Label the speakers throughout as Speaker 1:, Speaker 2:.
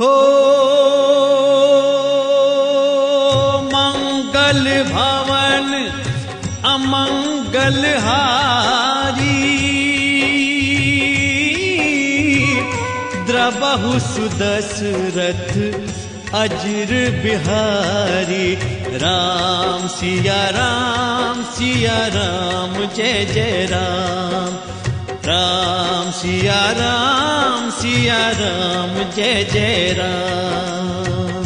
Speaker 1: हो मंगल भवन अमंगल हारी, द्रबहु सुदशरथ अजर बिहारी। राम सिया राम जय जय राम, राम सिया राम जय जय राम।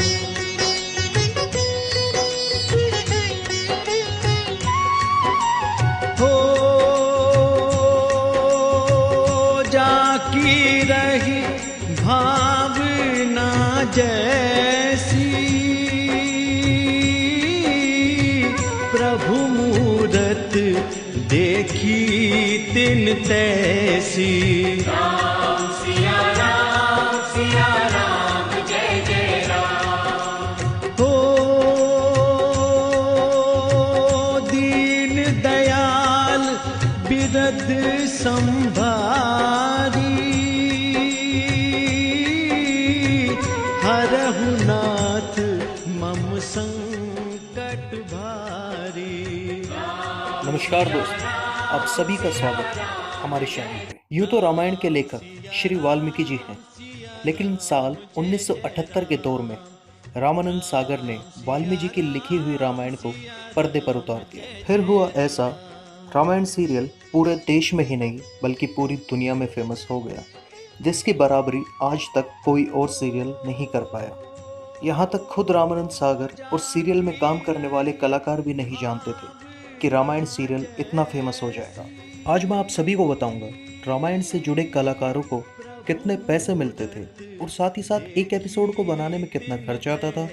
Speaker 1: हो जाकी रही भावना जैसी, प्रभु मूरत देखी तिन तैसी।
Speaker 2: राम सिया राम जय जय राम।
Speaker 1: हो दीन दयाल बिरद संभारी, हरहु नाथ मम संकट भारी।
Speaker 3: नमस्कार दोस्तों, आप सभी का स्वागत है हमारे चैनल पे। यूँ तो रामायण के लेखक श्री वाल्मीकि जी हैं, लेकिन साल 1978 के दौर में रामानंद सागर ने वाल्मीकि जी की लिखी हुई रामायण को पर्दे पर उतार दिया। फिर हुआ ऐसा, रामायण सीरियल पूरे देश में ही नहीं बल्कि पूरी दुनिया में फेमस हो गया, जिसकी बराबरी आज तक कोई और सीरियल नहीं कर पाया। यहाँ तक खुद रामानंद सागर और सीरियल में काम करने वाले कलाकार भी नहीं जानते थे कि रामायण सीरियल इतना फेमस हो जाएगा। आज मैं आप सभी को बताऊंगा रामायण से जुड़े कलाकारों को कितने पैसे मिलते थे और साथ ही साथ एक एपिसोड को बनाने में कितना खर्चा आता था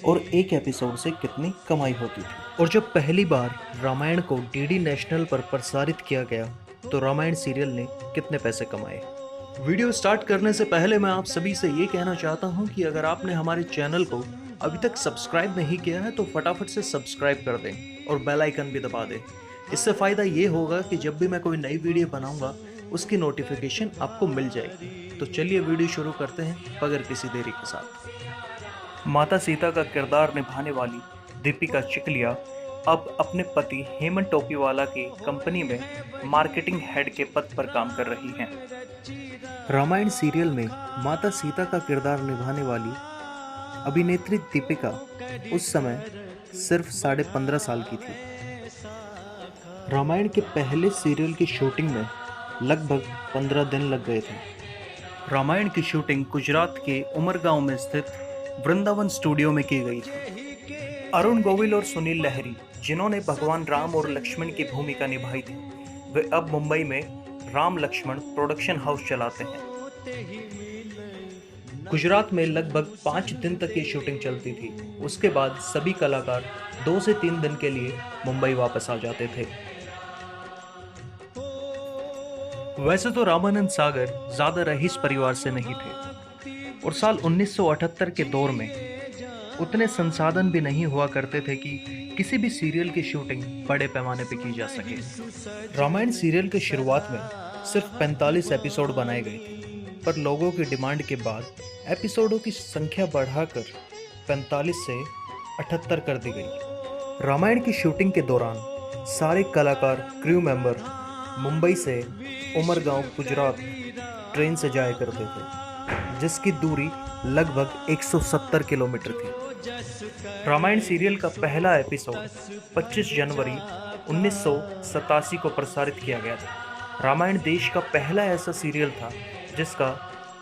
Speaker 3: और एक एपिसोड से कितनी कमाई होती थी। और जब पहली बार रामायण को डीडी नेशनल पर प्रसारित किया गया तो रामायण सीरियल ने कितने पैसे कमाए। वीडियो स्टार्ट करने से पहले मैं आप सभी से ये कहना चाहता हूँ कि अगर आपने हमारे चैनल को अभी तक सब्सक्राइब नहीं किया है तो फटाफट से सब्सक्राइब कर दें और बेल आइकन भी दबा दें। इससे फ़ायदा ये होगा कि जब भी मैं कोई नई वीडियो बनाऊंगा उसकी नोटिफिकेशन आपको मिल जाएगी। तो चलिए वीडियो शुरू करते हैं बगैर किसी देरी के साथ। माता सीता का किरदार निभाने वाली दीपिका चिखलिया अब अपने पति हेमंत टोपीवाला की कंपनी में मार्केटिंग हेड के पद पर काम कर रही हैं। रामायण सीरियल में माता सीता का किरदार निभाने वाली अभिनेत्री दीपिका उस समय सिर्फ 15.5 साल की थी। रामायण के पहले सीरियल की शूटिंग में लगभग 15 दिन लग गए थे। रामायण की शूटिंग गुजरात के उमरगांव में स्थित वृंदावन स्टूडियो में की गई थी। अरुण गोविल और सुनील लहरी, जिन्होंने भगवान राम और लक्ष्मण की भूमिका निभाई थी, वे अब मुंबई में राम लक्ष्मण प्रोडक्शन हाउस चलाते हैं। गुजरात में लगभग 5 दिन तक ये शूटिंग चलती थी। उसके बाद सभी कलाकार 2 से 3 दिन के लिए मुंबई वापस आ जाते थे। वैसे तो रामानंद सागर ज्यादा रईस परिवार से नहीं थे और साल 1978 के दौर में उतने संसाधन भी नहीं हुआ करते थे कि किसी भी सीरियल की शूटिंग बड़े पैमाने पर की जा सके। रामायण सीरियल की शुरुआत में सिर्फ 45 एपिसोड बनाए गए थे, पर लोगों की डिमांड के बाद एपिसोडों की संख्या बढ़ाकर 45 से 78 कर दी गई। रामायण की शूटिंग के दौरान सारे कलाकार, क्रू मेंबर मुंबई से उमरगांव गुजरात ट्रेन से जाया करते थे, जिसकी दूरी लगभग 170 किलोमीटर थी। रामायण सीरियल का पहला एपिसोड 25 जनवरी 1987 को प्रसारित किया गया था। रामायण देश का पहला ऐसा सीरियल था जिसका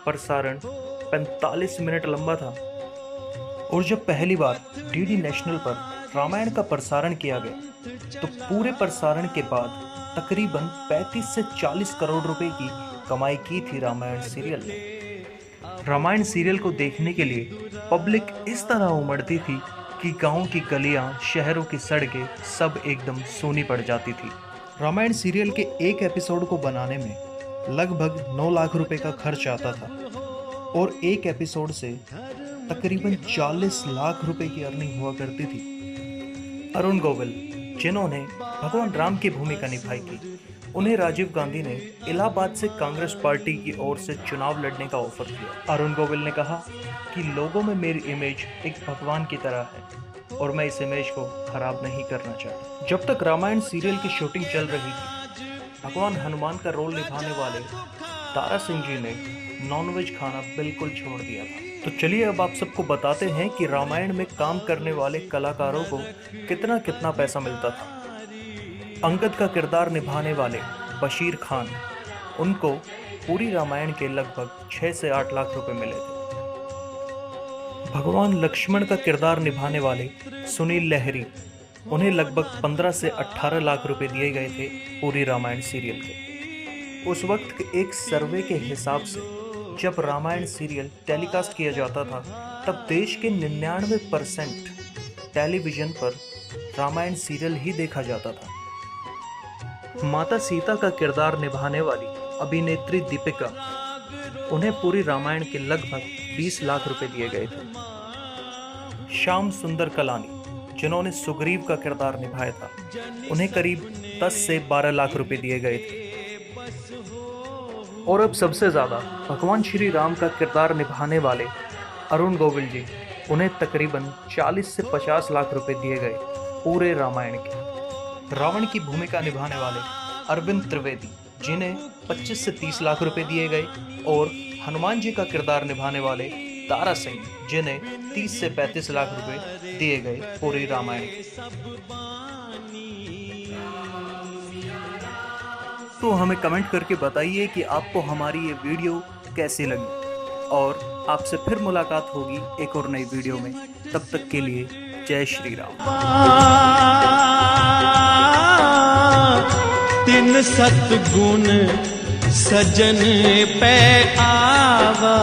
Speaker 3: प्रसारण 45 मिनट लंबा था। और जब पहली बार डीडी नेशनल पर रामायण का प्रसारण किया गया तो पूरे प्रसारण के बाद तकरीबन 35 से 40 करोड़ रुपए की कमाई की थी रामायण सीरियल ने। रामायण सीरियल को देखने के लिए पब्लिक इस तरह उमड़ती थी कि गांव की गलियां, शहरों की सड़कें सब एकदम सूनी पड़ जाती थी। रामायण सीरियल के एक एपिसोड को बनाने में लगभग 9 लाख रुपए का खर्च आता था और एक एपिसोड से तकरीबन 40 लाख रुपए की अर्निंग हुआ करती थी। अरुण गोविल, जिन्होंने भगवान राम की भूमिका निभाई थी, उन्हें राजीव गांधी ने इलाहाबाद से कांग्रेस पार्टी की ओर से चुनाव लड़ने का ऑफर किया। अरुण गोविल ने कहा कि लोगों में मेरी इमेज एक भगवान की तरह है और मैं इस इमेज को खराब नहीं करना चाहता। जब तक रामायण सीरियल की शूटिंग चल रही थी, भगवान हनुमान का रोल निभाने वाले तारा सिंह जी ने नॉनवेज खाना बिल्कुल छोड़ दिया था। तो चलिए अब आप सबको बताते हैं कि रामायण में काम करने वाले कलाकारों को कितना कितना पैसा मिलता था। अंगद का किरदार निभाने वाले बशीर खान, उनको पूरी रामायण के लगभग 6 से 8 लाख रुपए मिले थे। भगवान लक्ष्मण का किरदार निभाने वाले सुनील लहरी, उन्हें लगभग 15 से 18 लाख रुपए दिए गए थे पूरी रामायण सीरियल के। उस वक्त के एक सर्वे के हिसाब से जब रामायण सीरियल टेलीकास्ट किया जाता था, तब देश के 99% टेलीविजन पर रामायण सीरियल ही देखा जाता था। माता सीता का किरदार निभाने वाली अभिनेत्री दीपिका, उन्हें पूरी रामायण के लगभग 20 लाख रुपए दिए गए थे। श्याम सुंदर कलानी, जिन्होंने सुग्रीव का किरदार निभाया था, उन्हें करीब 10 से 12 लाख रुपए दिए गए थे। और अब सबसे ज़्यादा भगवान श्री राम का किरदार निभाने वाले अरुण गोविल जी, उन्हें तकरीबन 40 से 50 लाख रुपए दिए गए पूरे रामायण के। रावण की भूमिका निभाने वाले अरविंद त्रिवेदी, जिन्हें 25 से 30 लाख रुपए दिए गए, और हनुमान जी का किरदार निभाने वाले तारा सिंह, जिन्हें 30 से 35 लाख रुपए दिए गए पूरी रामायण। तो हमें कमेंट करके बताइए कि आपको हमारी ये वीडियो कैसी लगी, और आपसे फिर मुलाकात होगी एक और नई वीडियो में। तब तक के लिए जय श्री राम।
Speaker 1: तिन सतगुण सजन पे आवा।